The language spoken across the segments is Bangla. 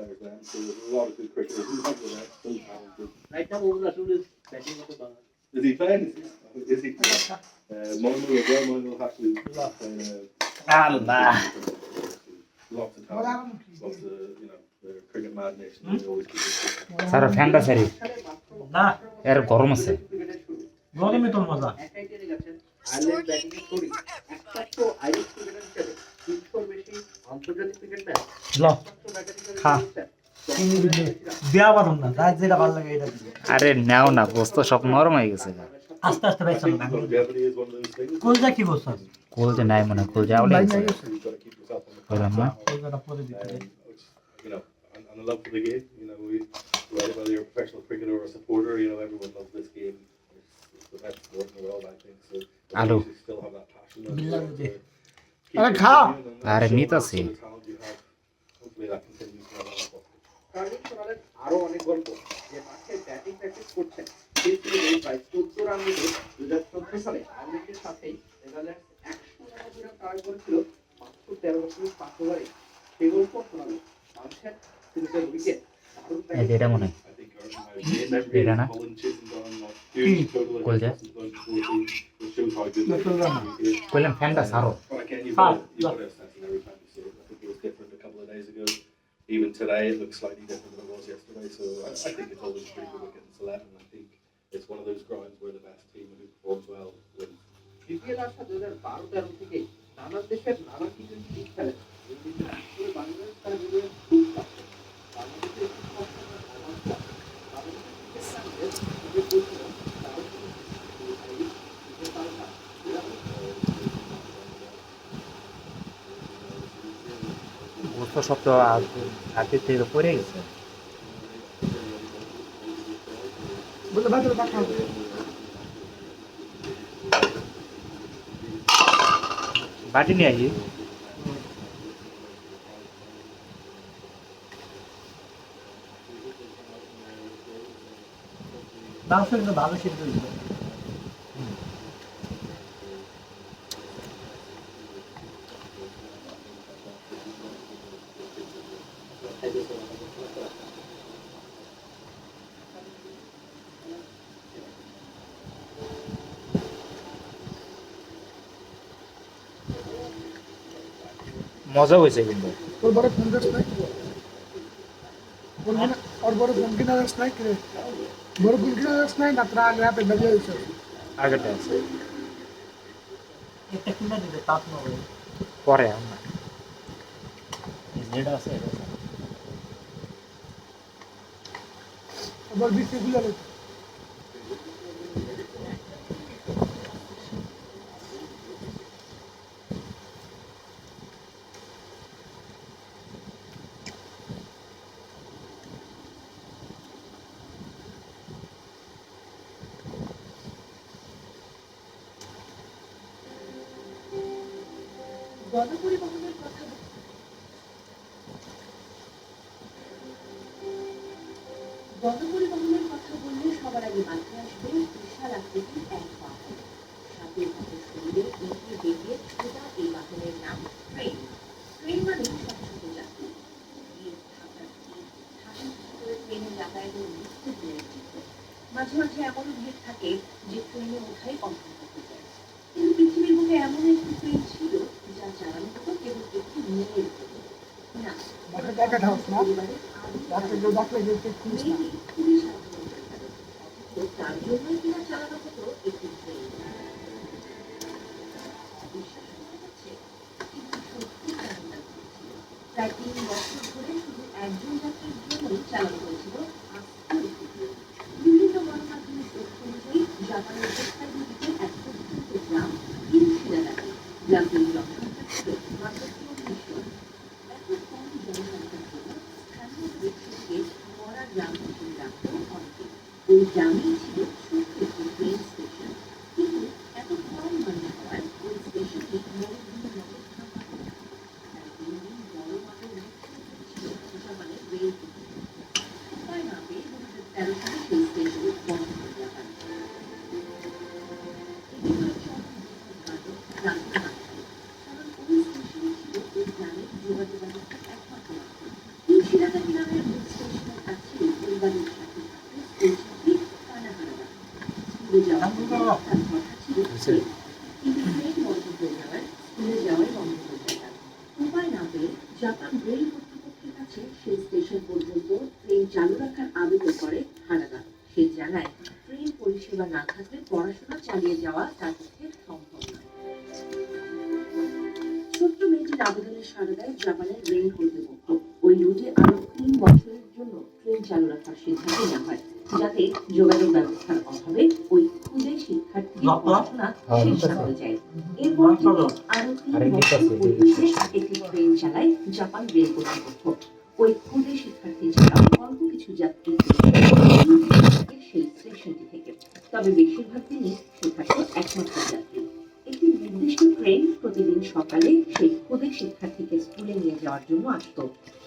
players then, so there's a lot of good cricketers in that, still talented. Right now, Mohammad Rasool is batting with the ball. Is he playing? Is he? Manuel as well. Manuel actually playing Allah. lots of talent, lots of they're cricket mad nation. They always keep it. Sir ফ্যানটা সারি না এর গরম আছে গরমে তোর মজা আয়ারল্যান্ড ব্যাটিং করি একমাত্র আইরিশ ক্রিকেটার হিসেবে 300 বেশি আন্তর্জাতিক ক্রিকেট ম্যাচ ল খা দেয়া পারুম না তাই যেটা ভালো লাগে এটা দিবে আরে নাও না গোস্ত সব নরম হয়ে গেছে আস্তে আস্তে ভাই চল না Longevity is one of those things. কোলজা কি বলছ কোল যে নাই মনে কোল যে আউলে গেছে You've got to keep yourself on the বললাম না কোলজাটা পরে দিতে and a love for the game. Whether you're a professional cricketer or a supporter, everyone loves this game. It's the best sport in the world, I think. So Hello. you should still have that passion. আরে খা আরে নিতাছি Hopefully that continues to have that. Curling শোনালেন আরো অনেক গল্প যে মাঠে ব্যাটিং প্র্যাকটিস করছেন সেই ছিল প্রায় 14 রান নিয়ে 2014 সালে আয়ারল্যান্ডের সাথেই নেদারল্যান্ডস 199 রান টার্গেট করেছিল মাত্র 13 বছরের 5 ওভারে সেই গল্প শোনালেন মানুষের তিনটা উইকেট এই যে এটা মনে হয় I think এটা না Colin Chisholm on that huge total কোল যে it shows how good that is. কইলাম ফ্যানটা সারো But again, you've Ah, got to assess it every time you see it. I think it was different a couple of days ago. Even today, it looks slightly different than it was yesterday. So I think it's always pretty good against 11. I think it's one of those grounds where the best team who performs well wins. BPL আসা 2012-13 থেকে নানান দেশের নানা কিছু লিগ খেলেন বাংলাদেশ তার বিরুদ্ধে খুব পাচ্ছে বাংলাদেশের একটি সমস্যা গোস্ত সব তো আগে থেকে পড়ে গেছে বলে ভাই তোর দেখা বাটি নিয়ে আসি মাংস কিন্তু ভালো সিদ্ধ হয়েছিল মজা হয়েছে কিন্তু তোর বড় ফোন গাছ নাই और बड़े फोन की नजर नहीं करे बड़े फोन की नजर नहीं ना त्रा गया पे लगे इसे আগেটা আছে একটা কিনা দিতে তাপ না হবে পরে আমরা যেটা আছে और बीच से खुला ले গণপরিবহনের কথা বললে সবার আগে মাথায় আসবে বিশাল আকৃতির এক বাহন সাপের মতো শরীরে এগিয়ে বেরিয়ে ছোটা এই বাহনের নাম ট্রেন ট্রেন মানে শত যাত্রী ট্রেনের যাতায়াতের নিত্য দিনের মাঝে মাঝে এমনও ভিড় থাকে যে ট্রেনে ওঠাই অসম্ভব হয়ে যায় কিন্তু পৃথিবীর বুকে এমন একটি ট্রেন ছিল যা চালানো হতো কেবল একটি মেয়ের জন্য না দেখা ঠাউস না ডাক্তার যে খুঁজ না খুবই সাধারণ ব্যাপার অথচ তার জন্যই কিনা চালানো হতো একটি ট্রেন বিশ্বাস করা যাচ্ছে কিন্তু সত্যি চালানো হয়েছিল প্রায় 3 বছর ধরে শুধু একজন যাত্রীর জন্যই চালানো হয়েছিল আস্ত একটি ট্রেন বিভিন্ন গণমাধ্যমের তথ্য অনুযায়ী জাপানের দক্ষিণ দিকে এক প্রত্যন্ত গ্রাম ইনশিরাদাতে গ্রামটির জনসংখ্যা ছিল মাত্র 40 জন এত কম জনসংখ্যার জন্য স্থানীয় ব্যক্তিকে মরা গ্রাম হিসেবে রাখত অনেকে ওই গ্রামেই ছিল ছোট্ট একটি ট্রেন স্টেশন কিন্তু এত কম মানুষ হওয়ায় ওই স্টেশনটি মরুভূমি অবস্থান পায় তাই দিন দিন বড় মাপের ছিল জাপানের রেল উপায় না পেয়ে 2013 সালে সেই স্টেশন বন্ধ করে দেওয়া হয় গ্রামের যোগাযোগ ব্যবস্থার একমাত্র মাধ্যম। পরিবারের সাথে স্কুল ছাত্রী কানা হারাদা। স্কুলে যাওয়ার জন্য তার কথা ছিল ট্রেন, কিন্তু ট্রেন বন্ধ হয়ে যাওয়ায় স্কুলে যাওয়াই বন্ধ হয়ে যায় তার। উপায় না পেয়ে জাপান রেল কর্তৃপক্ষের কাছে সেই স্টেশন পর্যন্ত ট্রেন চালু রাখার আবেদন করে হারাদা। সে জানায় ট্রেন পরিষেবা না থাকলে পড়াশোনা চালিয়ে যাওয়া তার পক্ষে সম্ভব নয়। ছোট্ট মেয়েটির আবেদনে সাড়া দেয় জাপানের রেল কর্তৃপক্ষ। ওই রুটে আরো 3 বছরের জন্য ট্রেন চালু রাখার সিদ্ধান্ত নেওয়া হয়, যাতে যোগাযোগ ব্যবস্থার অভাবে ওই ক্ষুদে শিক্ষার্থীর পড়াশোনা শেষ না হয়ে যায়। এরপর থেকে আরো 3 বছর পর্যন্ত একটি ট্রেন চালায় জাপান রেল কর্তৃপক্ষ। ওই ক্ষুদে শিক্ষার্থী ছাড়াও অল্প কিছু যাত্রী সেই স্টেশনটি থেকে, তবে বেশিরভাগ দিনই সে থাকে একমাত্র যাত্রী। একটি নির্দিষ্ট ট্রেন প্রতিদিন সকালে সেই ক্ষুদে শিক্ষার্থীকে স্কুলে নিয়ে যাওয়ার জন্য আসতো,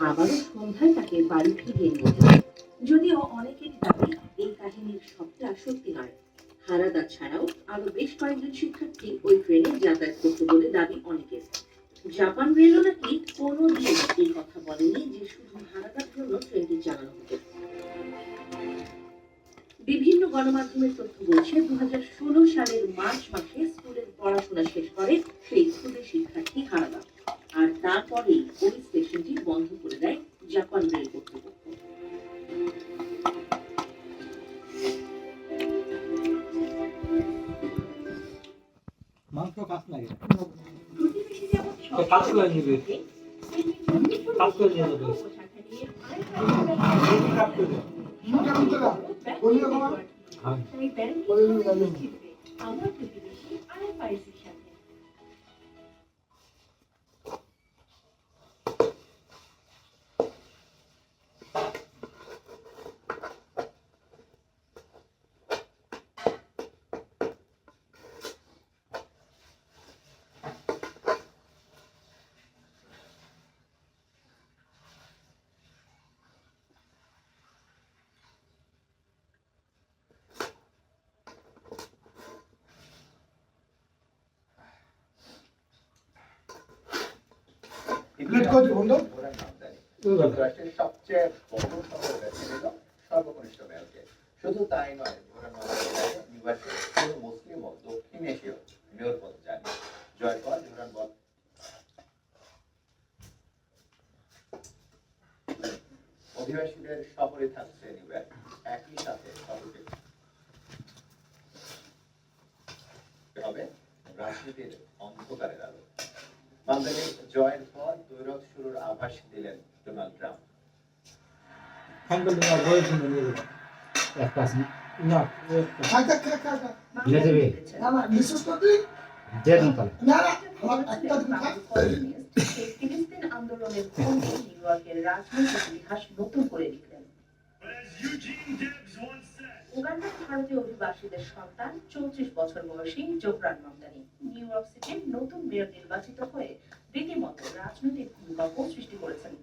আবারও সন্ধ্যায় তাকে বাড়ি ফিরিয়ে নিয়ে যেত। যদিও অনেকেরই দাবি এই কাহিনীর সবটা সত্যি নয়। হারাদা ছাড়াও আরো বেশ কয়েকজন শিক্ষার্থী ওই ট্রেনে যাতায়াত করত বলে দাবি অনেকের। জাপান রেলও নাকি কোনোদিন এই কথা বলেনি যে শুধু হারাদার জন্য ট্রেনটি চালানো হতো। বিভিন্ন গণমাধ্যমের তথ্য বলছে 2016 সালের মার্চ মাসে স্কুলের পড়াশোনা শেষ করে সেই ক্ষুদে শিক্ষার্থী হারাদা, আর তারপরেই ওই স্টেশনটি বন্ধ করে দেয় জাপান রেল কর্তৃপক্ষ। মাংস কাজ লাগে প্রতিবেশী যেমন কাজ করে নিবে কাজ করে নিয়ে যাবে কাজ করে আমার প্রতিবেশী আরেক পাইসির সাথে। প্লেট কত বন্ধু? যুক্তরাষ্ট্রের সবচেয়ে বড় শহর বেছে নিল সর্বকনিষ্ঠ মেয়রকে। শুধু তাই নয়, নির্বাচনে কোনো মুসলিম ও দক্ষিণ এশীয় মেয়র পদ জানি জয়ের পর জোরান বল অধিবাসীদের শহরে থাকছে নিউইয়র্ক, একই সাথে শহরটি হবে রাজনীতির অন্ধকারের আলো। মালদ্বীপে জয়ের পর দৈরথ শুরুর আভাস দিলেন ডোনাল্ড ট্রাম্প। হ্যান্ডেল নিয়ে বয়স নিয়ে যাবে একটা আছে না খা খা দিলে দেবে না না বিশেষ করে যে দিন পালে না না আমার একটা দিন খা। ফিলিস্তিন আন্দোলনের ফলে নিউইয়র্কের রাজনৈতিক ইতিহাস নতুন করে লিখলেন। উগান্ডার ভারতীয় অভিবাসীদের সন্তান 34 বছর বয়সী জোহরান মামদানি নিউইয়র্ক সিটির নতুন মেয়র নির্বাচিত হয়ে রীতিমতো রাজনৈতিক ভূমিকম্প সৃষ্টি করেছেন।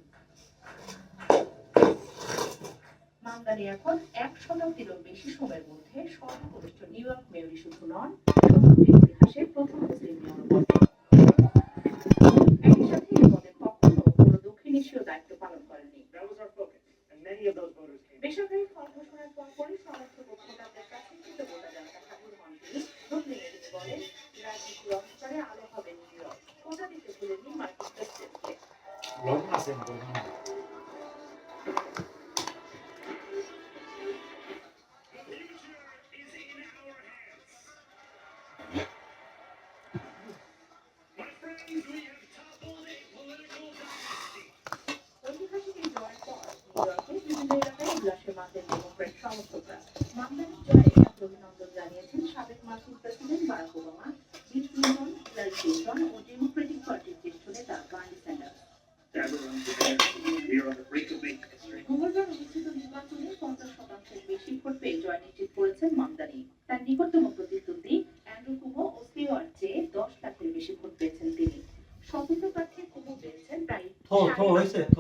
মামদানি এখন 1 শতাব্দীরও বেশি সময়ের মধ্যে সর্বকনিষ্ঠ নিউইয়র্ক মেয়রই শুধু নন, শহরটির ইতিহাসে প্রথম মুসলিম মেয়র বটে। একই সাথে এই পদে কখনো কোনো দক্ষিণ এশীয় দায়িত্ব পালন করেননি। বেসরকারি ফল ঘোষণার পরপরই সমর্থক ও ভোটারদের কাছে কৃতজ্ঞতা জানাতে হাজির হন তিনি। নতুন এডিট বলেন, রাজনীতির অন্ধকারে আলো হবে নিউইয়র্ক, খোঁজা দিতে ভুলেননি মার্কিন প্রেসিডেন্টকে। লগ্ন আছে ঐতিহাসিক এই জয়ের পর নিউইয়র্কের বিভিন্ন এলাকায় উল্লাসে মাতেন ডেমোক্র্যাট সমর্থকরা। মামদানির জয়ে তাকে অভিনন্দন জানিয়েছেন সাবেক মার্কিন president Barack Obama, Bill Clinton, Hillary Clinton ও ডেমোক্রেটিক পার্টির জ্যেষ্ঠ নেতা বার্নি স্যান্ডার্স। মঙ্গলবার অনুষ্ঠিত নির্বাচনে 50% বেশি ভোট পেয়ে জয় নিশ্চিত করেছেন মামদানি। তার নিকটতম প্রতিদ্বন্দ্বী অ্যান্ড্রু কুমো ও স্টিওয়ার্ট চেয়ে 10 লাখের বেশি ভোট পেয়েছেন তিনি। স্বতন্ত্র প্রার্থী কুমো পেয়েছেন প্রায় হয়েছে